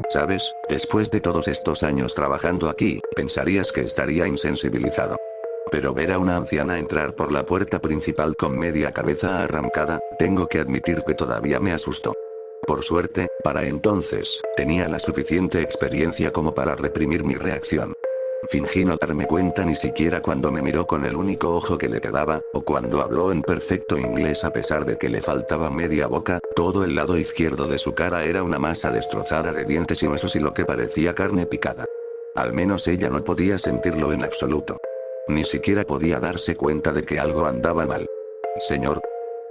¿Sabes? Después de todos estos años trabajando aquí, pensarías que estaría insensibilizado. Pero ver a una anciana entrar por la puerta principal con media cabeza arrancada, tengo que admitir que todavía me asustó. Por suerte, para entonces, tenía la suficiente experiencia como para reprimir mi reacción. Fingí no darme cuenta ni siquiera cuando me miró con el único ojo que le quedaba, o cuando habló en perfecto inglés a pesar de que le faltaba media boca. Todo el lado izquierdo de su cara era una masa destrozada de dientes y huesos y lo que parecía carne picada. Al menos ella no podía sentirlo en absoluto. Ni siquiera podía darse cuenta de que algo andaba mal. «Señor»,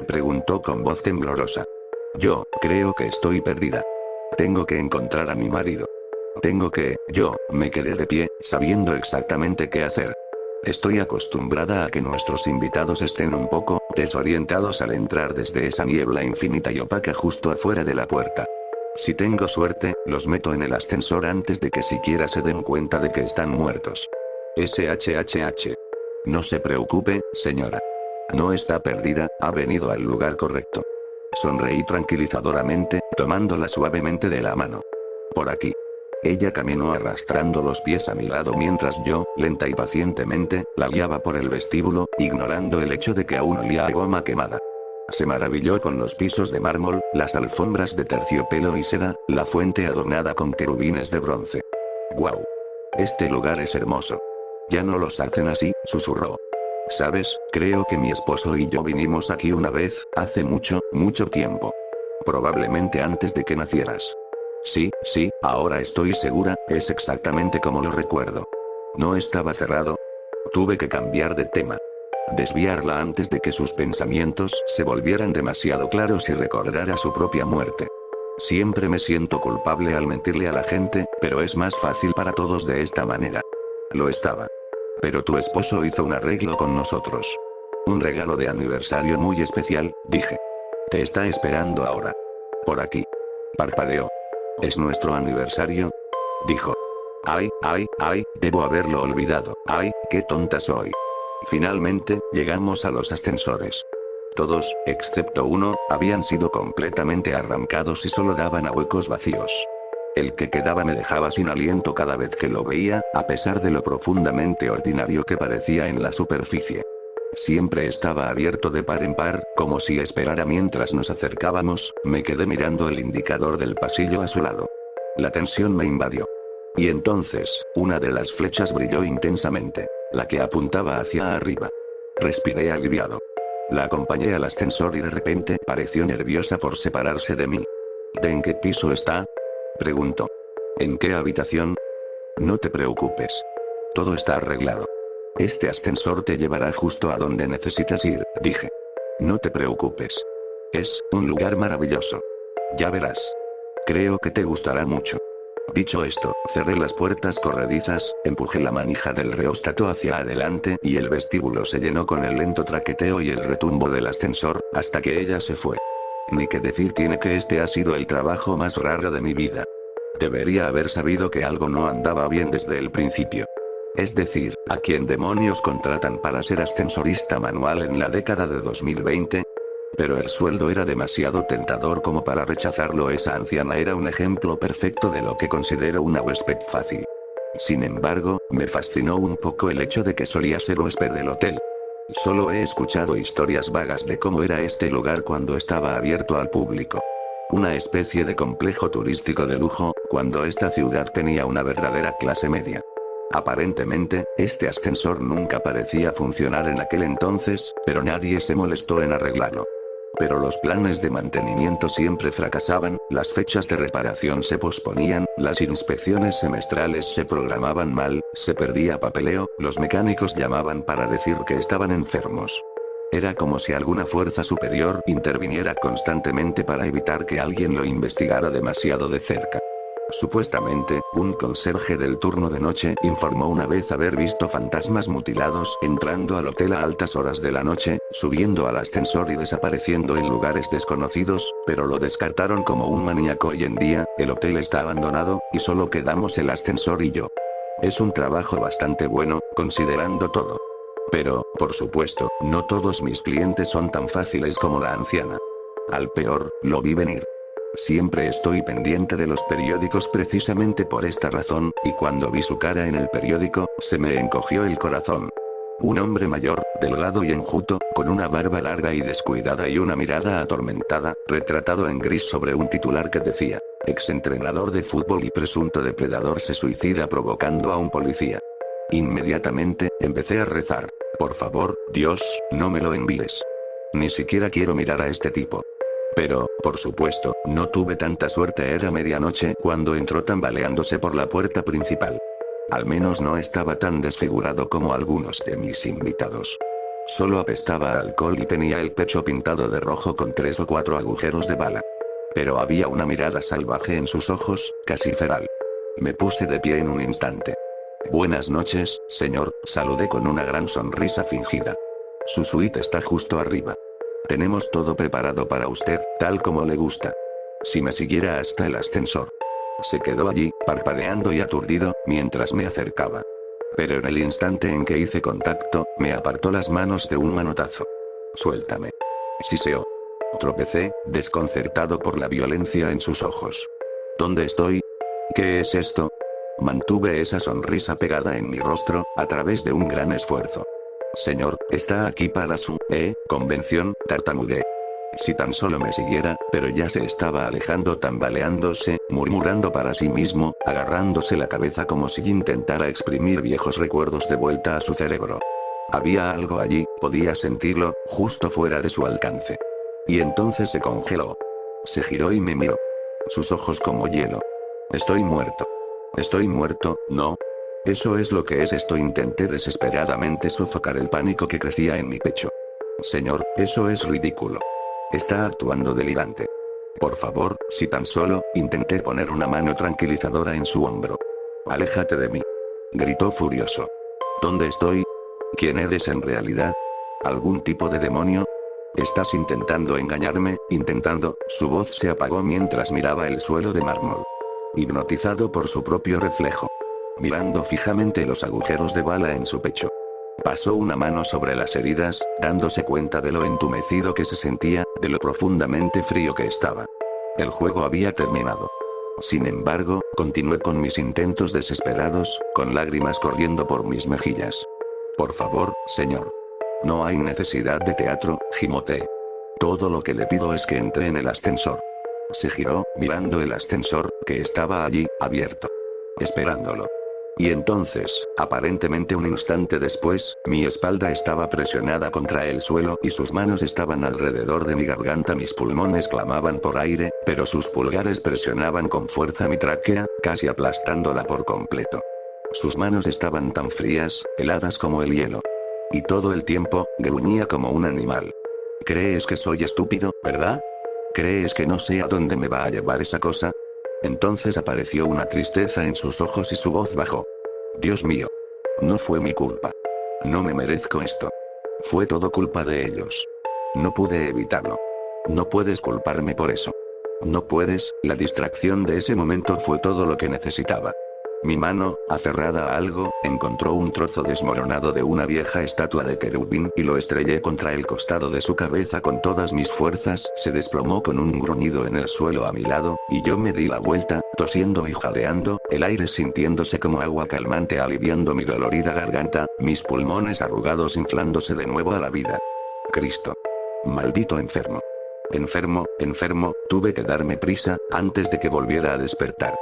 preguntó con voz temblorosa. «Yo creo que estoy perdida. Tengo que encontrar a mi marido. Yo me quedé de pie, sabiendo exactamente qué hacer. Estoy acostumbrada a que nuestros invitados estén un poco desorientados al entrar desde esa niebla infinita y opaca justo afuera de la puerta. Si tengo suerte, los meto en el ascensor antes de que siquiera se den cuenta de que están muertos. SHHH. No se preocupe, señora. No está perdida, ha venido al lugar correcto». Sonreí tranquilizadoramente, tomándola suavemente de la mano. «Por aquí». Ella caminó arrastrando los pies a mi lado mientras yo, lenta y pacientemente, la guiaba por el vestíbulo, ignorando el hecho de que aún olía a goma quemada. Se maravilló con los pisos de mármol, las alfombras de terciopelo y seda, la fuente adornada con querubines de bronce. «¡Guau! Este lugar es hermoso. Ya no los hacen así», susurró. «¿Sabes? Creo que mi esposo y yo vinimos aquí una vez, hace mucho, mucho tiempo. Probablemente antes de que nacieras». Sí, ahora estoy segura, es exactamente como lo recuerdo. ¿No estaba cerrado? Tuve que cambiar de tema. Desviarla antes de que sus pensamientos se volvieran demasiado claros y recordara su propia muerte. Siempre me siento culpable al mentirle a la gente, pero es más fácil para todos de esta manera. Lo estaba. Pero tu esposo hizo un arreglo con nosotros. Un regalo de aniversario muy especial, dije. Te está esperando ahora. Por aquí. Parpadeó. ¿Es nuestro aniversario?, dijo. Ay, debo haberlo olvidado. Ay, qué tonta soy. Finalmente, llegamos a los ascensores. Todos, excepto uno, habían sido completamente arrancados y solo daban a huecos vacíos. El que quedaba me dejaba sin aliento cada vez que lo veía, a pesar de lo profundamente ordinario que parecía en la superficie. Siempre estaba abierto de par en par, como si esperara mientras nos acercábamos. Me quedé mirando el indicador del pasillo a su lado. La tensión me invadió. Y entonces, una de las flechas brilló intensamente, la que apuntaba hacia arriba. Respiré aliviado. La acompañé al ascensor y de repente pareció nerviosa por separarse de mí. ¿De en qué piso está?, preguntó. ¿En qué habitación? No te preocupes. Todo está arreglado. Este ascensor te llevará justo a donde necesitas ir, dije. No te preocupes. Es un lugar maravilloso. Ya verás. Creo que te gustará mucho. Dicho esto, cerré las puertas corredizas, empujé la manija del reóstato hacia adelante y el vestíbulo se llenó con el lento traqueteo y el retumbo del ascensor, hasta que ella se fue. Ni que decir tiene que este ha sido el trabajo más raro de mi vida. Debería haber sabido que algo no andaba bien desde el principio. Es decir, ¿a quién demonios contratan para ser ascensorista manual en la década de 2020? Pero el sueldo era demasiado tentador como para rechazarlo. Esa anciana era un ejemplo perfecto de lo que considero una huésped fácil. Sin embargo, me fascinó un poco el hecho de que solía ser huésped del hotel. Solo he escuchado historias vagas de cómo era este lugar cuando estaba abierto al público. Una especie de complejo turístico de lujo, cuando esta ciudad tenía una verdadera clase media. Aparentemente, este ascensor nunca parecía funcionar en aquel entonces, pero nadie se molestó en arreglarlo. Pero los planes de mantenimiento siempre fracasaban, las fechas de reparación se posponían, las inspecciones semestrales se programaban mal, se perdía papeleo, los mecánicos llamaban para decir que estaban enfermos. Era como si alguna fuerza superior interviniera constantemente para evitar que alguien lo investigara demasiado de cerca. Supuestamente, un conserje del turno de noche informó una vez haber visto fantasmas mutilados entrando al hotel a altas horas de la noche, subiendo al ascensor y desapareciendo en lugares desconocidos, pero lo descartaron como un maníaco. Hoy en día, el hotel está abandonado, y solo quedamos el ascensor y yo. Es un trabajo bastante bueno, considerando todo. Pero, por supuesto, no todos mis clientes son tan fáciles como la anciana. Al peor, lo vi venir. Siempre estoy pendiente de los periódicos precisamente por esta razón, y cuando vi su cara en el periódico, se me encogió el corazón. Un hombre mayor, delgado y enjuto, con una barba larga y descuidada y una mirada atormentada, retratado en gris sobre un titular que decía: exentrenador de fútbol y presunto depredador se suicida provocando a un policía. Inmediatamente, empecé a rezar: por favor, Dios, no me lo envíes. Ni siquiera quiero mirar a este tipo. Pero, por supuesto, no tuve tanta suerte. Era medianoche cuando entró tambaleándose por la puerta principal. Al menos no estaba tan desfigurado como algunos de mis invitados. Solo apestaba a alcohol y tenía el pecho pintado de rojo con 3 o 4 agujeros de bala. Pero había una mirada salvaje en sus ojos, casi feral. Me puse de pie en un instante. Buenas noches, señor, saludé con una gran sonrisa fingida. Su suite está justo arriba. Tenemos todo preparado para usted, tal como le gusta. Si me siguiera hasta el ascensor. Se quedó allí, parpadeando y aturdido, mientras me acercaba. Pero en el instante en que hice contacto, me apartó las manos de un manotazo. Suéltame. Siseó. Tropecé, desconcertado por la violencia en sus ojos. ¿Dónde estoy? ¿Qué es esto? Mantuve esa sonrisa pegada en mi rostro, a través de un gran esfuerzo. Señor, está aquí para su, convención, tartamudeé. Si tan solo me siguiera, pero ya se estaba alejando tambaleándose, murmurando para sí mismo, agarrándose la cabeza como si intentara exprimir viejos recuerdos de vuelta a su cerebro. Había algo allí, podía sentirlo, justo fuera de su alcance. Y entonces se congeló. Se giró y me miró. Sus ojos como hielo. Estoy muerto. Estoy muerto, ¿no? Eso es lo que es esto. Intenté desesperadamente sofocar el pánico que crecía en mi pecho. Señor, eso es ridículo. Está actuando delirante. Por favor, si tan solo, intenté poner una mano tranquilizadora en su hombro. Aléjate de mí. Gritó furioso. ¿Dónde estoy? ¿Quién eres en realidad? ¿Algún tipo de demonio? Estás intentando engañarme, intentando. Su voz se apagó mientras miraba el suelo de mármol. Hipnotizado por su propio reflejo. Mirando fijamente los agujeros de bala en su pecho. Pasó una mano sobre las heridas, dándose cuenta de lo entumecido que se sentía, de lo profundamente frío que estaba. El juego había terminado. Sin embargo, continué con mis intentos desesperados, con lágrimas corriendo por mis mejillas. Por favor, señor. No hay necesidad de teatro, gimoteé. Todo lo que le pido es que entre en el ascensor. Se giró, mirando el ascensor, que estaba allí, abierto. Esperándolo. Y entonces, aparentemente un instante después, mi espalda estaba presionada contra el suelo y sus manos estaban alrededor de mi garganta. Mis pulmones clamaban por aire, pero sus pulgares presionaban con fuerza mi tráquea, casi aplastándola por completo. Sus manos estaban tan frías, heladas como el hielo. Y todo el tiempo, gruñía como un animal. ¿Crees que soy estúpido, verdad? ¿Crees que no sé a dónde me va a llevar esa cosa? Entonces apareció una tristeza en sus ojos y su voz bajó. Dios mío. No fue mi culpa. No me merezco esto. Fue todo culpa de ellos. No pude evitarlo. No puedes culparme por eso. No puedes. La distracción de ese momento fue todo lo que necesitaba. Mi mano, aferrada a algo, encontró un trozo desmoronado de una vieja estatua de querubín y lo estrellé contra el costado de su cabeza con todas mis fuerzas. Se desplomó con un gruñido en el suelo a mi lado, y yo me di la vuelta, tosiendo y jadeando, el aire sintiéndose como agua calmante aliviando mi dolorida garganta, mis pulmones arrugados inflándose de nuevo a la vida. Cristo. Maldito enfermo. Enfermo, tuve que darme prisa, antes de que volviera a despertar.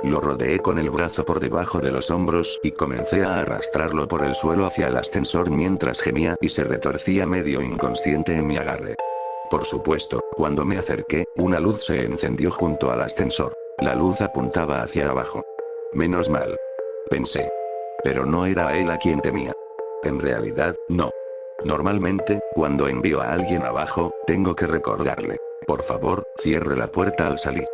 Lo rodeé con el brazo por debajo de los hombros y comencé a arrastrarlo por el suelo hacia el ascensor mientras gemía y se retorcía medio inconsciente en mi agarre. Por supuesto, cuando me acerqué, una luz se encendió junto al ascensor. La luz apuntaba hacia abajo. Menos mal. Pensé. Pero no era a él a quien temía. En realidad, no. Normalmente, cuando envío a alguien abajo, tengo que recordarle: por favor, cierre la puerta al salir.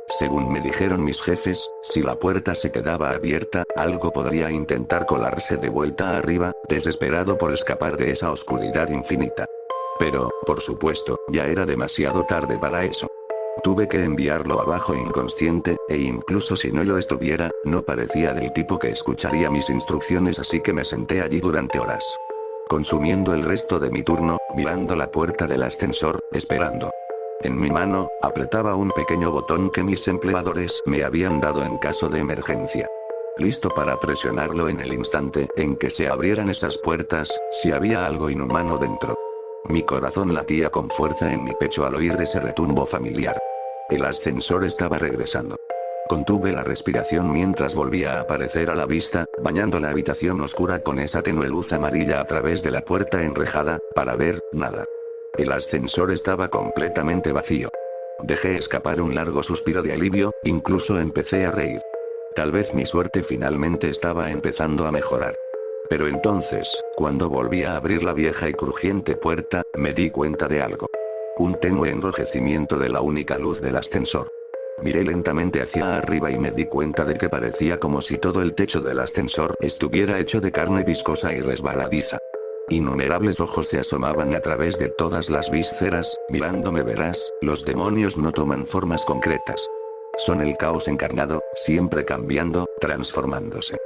Según me dijeron mis jefes, si la puerta se quedaba abierta, algo podría intentar colarse de vuelta arriba, desesperado por escapar de esa oscuridad infinita. Pero, por supuesto, ya era demasiado tarde para eso. Tuve que enviarlo abajo inconsciente, e incluso si no lo estuviera, no parecía del tipo que escucharía mis instrucciones, así que me senté allí durante horas. Consumiendo el resto de mi turno, mirando la puerta del ascensor, esperando. En mi mano, apretaba un pequeño botón que mis empleadores me habían dado en caso de emergencia. Listo para presionarlo en el instante en que se abrieran esas puertas, si había algo inhumano dentro. Mi corazón latía con fuerza en mi pecho al oír ese retumbo familiar. El ascensor estaba regresando. Contuve la respiración mientras volvía a aparecer a la vista, bañando la habitación oscura con esa tenue luz amarilla a través de la puerta enrejada, para ver nada. El ascensor estaba completamente vacío. Dejé escapar un largo suspiro de alivio, incluso empecé a reír. Tal vez mi suerte finalmente estaba empezando a mejorar. Pero entonces, cuando volví a abrir la vieja y crujiente puerta, me di cuenta de algo. Un tenue enrojecimiento de la única luz del ascensor. Miré lentamente hacia arriba y me di cuenta de que parecía como si todo el techo del ascensor estuviera hecho de carne viscosa y resbaladiza. Innumerables ojos se asomaban a través de todas las vísceras, mirándome. Verás, los demonios no toman formas concretas. Son el caos encarnado, siempre cambiando, transformándose.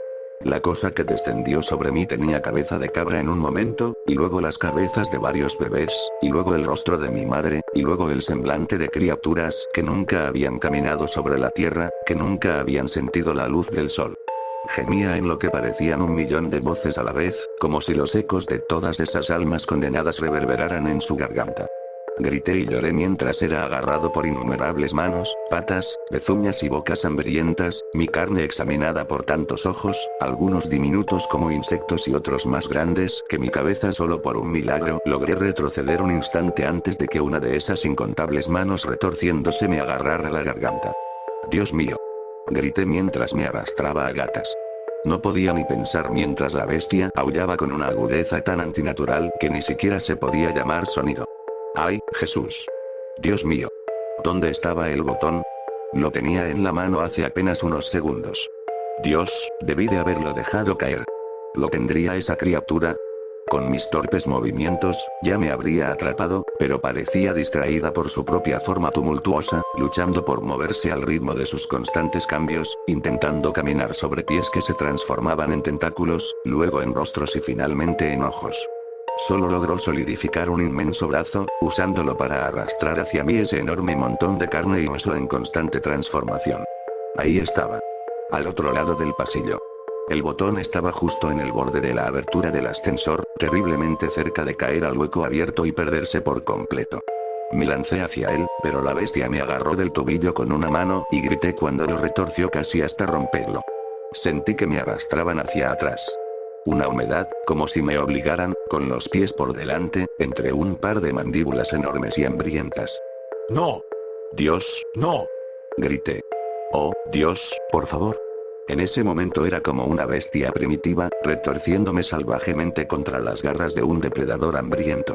La cosa que descendió sobre mí tenía cabeza de cabra en un momento, y luego las cabezas de varios bebés, y luego el rostro de mi madre, y luego el semblante de criaturas que nunca habían caminado sobre la tierra, que nunca habían sentido la luz del sol. Gemía en lo que parecían 1.000.000 de voces a la vez, como si los ecos de todas esas almas condenadas reverberaran en su garganta. Grité y lloré mientras era agarrado por innumerables manos, patas, pezuñas y bocas hambrientas, mi carne examinada por tantos ojos, algunos diminutos como insectos y otros más grandes que mi cabeza. Solo por un milagro logré retroceder un instante antes de que una de esas incontables manos retorciéndose me agarrara la garganta. Dios mío. Grité mientras me arrastraba a gatas. No podía ni pensar mientras la bestia aullaba con una agudeza tan antinatural que ni siquiera se podía llamar sonido. ¡Ay, Jesús! Dios mío. ¿Dónde estaba el botón? Lo tenía en la mano hace apenas unos segundos. Dios, debí de haberlo dejado caer. ¿Lo tendría esa criatura? Con mis torpes movimientos, ya me habría atrapado, pero parecía distraída por su propia forma tumultuosa, luchando por moverse al ritmo de sus constantes cambios, intentando caminar sobre pies que se transformaban en tentáculos, luego en rostros y finalmente en ojos. Solo logró solidificar un inmenso brazo, usándolo para arrastrar hacia mí ese enorme montón de carne y hueso en constante transformación. Ahí estaba. Al otro lado del pasillo. El botón estaba justo en el borde de la abertura del ascensor, terriblemente cerca de caer al hueco abierto y perderse por completo. Me lancé hacia él, pero la bestia me agarró del tobillo con una mano y grité cuando lo retorció casi hasta romperlo. Sentí que me arrastraban hacia atrás. Una humedad, como si me obligaran, con los pies por delante, entre un par de mandíbulas enormes y hambrientas. ¡No! ¡Dios, no! Grité. ¡Oh, Dios, por favor! En ese momento era como una bestia primitiva, retorciéndome salvajemente contra las garras de un depredador hambriento.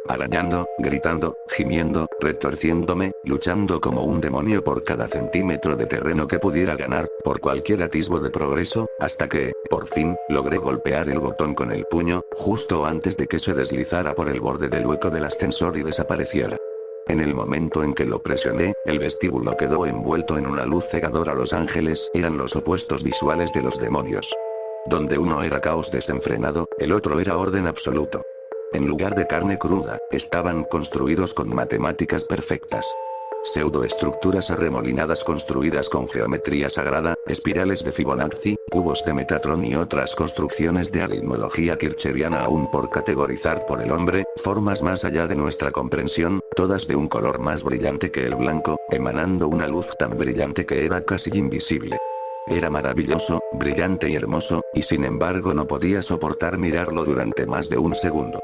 Arañando, gritando, gimiendo, retorciéndome, luchando como un demonio por cada centímetro de terreno que pudiera ganar, por cualquier atisbo de progreso, hasta que, por fin, logré golpear el botón con el puño, justo antes de que se deslizara por el borde del hueco del ascensor y desapareciera. En el momento en que lo presioné, el vestíbulo quedó envuelto en una luz cegadora. Los ángeles eran los opuestos visuales de los demonios. Donde uno era caos desenfrenado, el otro era orden absoluto. En lugar de carne cruda, estaban construidos con matemáticas perfectas. Pseudoestructuras arremolinadas construidas con geometría sagrada, espirales de Fibonacci, cubos de Metatron y otras construcciones de aritmología kircheriana aún por categorizar por el hombre, formas más allá de nuestra comprensión, todas de un color más brillante que el blanco, emanando una luz tan brillante que era casi invisible. Era maravilloso, brillante y hermoso, y sin embargo no podía soportar mirarlo durante más de un segundo.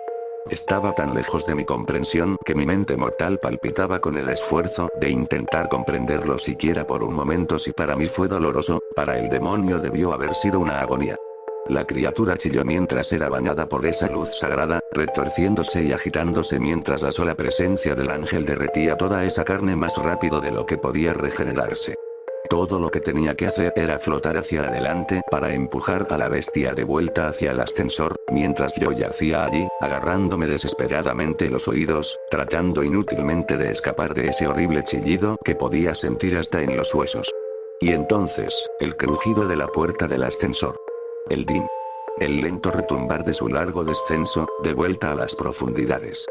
Estaba tan lejos de mi comprensión que mi mente mortal palpitaba con el esfuerzo de intentar comprenderlo siquiera por un momento. Si para mí fue doloroso, para el demonio debió haber sido una agonía. La criatura chilló mientras era bañada por esa luz sagrada, retorciéndose y agitándose mientras la sola presencia del ángel derretía toda esa carne más rápido de lo que podía regenerarse. Todo lo que tenía que hacer era flotar hacia adelante para empujar a la bestia de vuelta hacia el ascensor, mientras yo yacía allí, agarrándome desesperadamente los oídos, tratando inútilmente de escapar de ese horrible chillido que podía sentir hasta en los huesos. Y entonces, el crujido de la puerta del ascensor. El din. El lento retumbar de su largo descenso, de vuelta a las profundidades.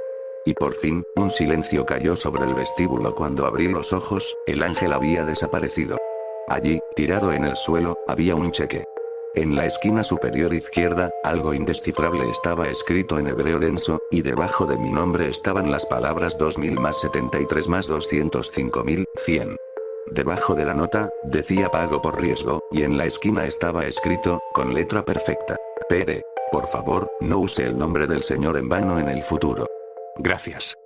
Y por fin, un silencio cayó sobre el vestíbulo cuando abrí los ojos, el ángel había desaparecido. Allí, tirado en el suelo, había un cheque. En la esquina superior izquierda, algo indescifrable estaba escrito en hebreo denso, y debajo de mi nombre estaban las palabras 2000 más 73 más 205.100. Debajo de la nota, decía pago por riesgo, y en la esquina estaba escrito, con letra perfecta: Tere, por favor, no use el nombre del Señor en vano en el futuro. Gracias.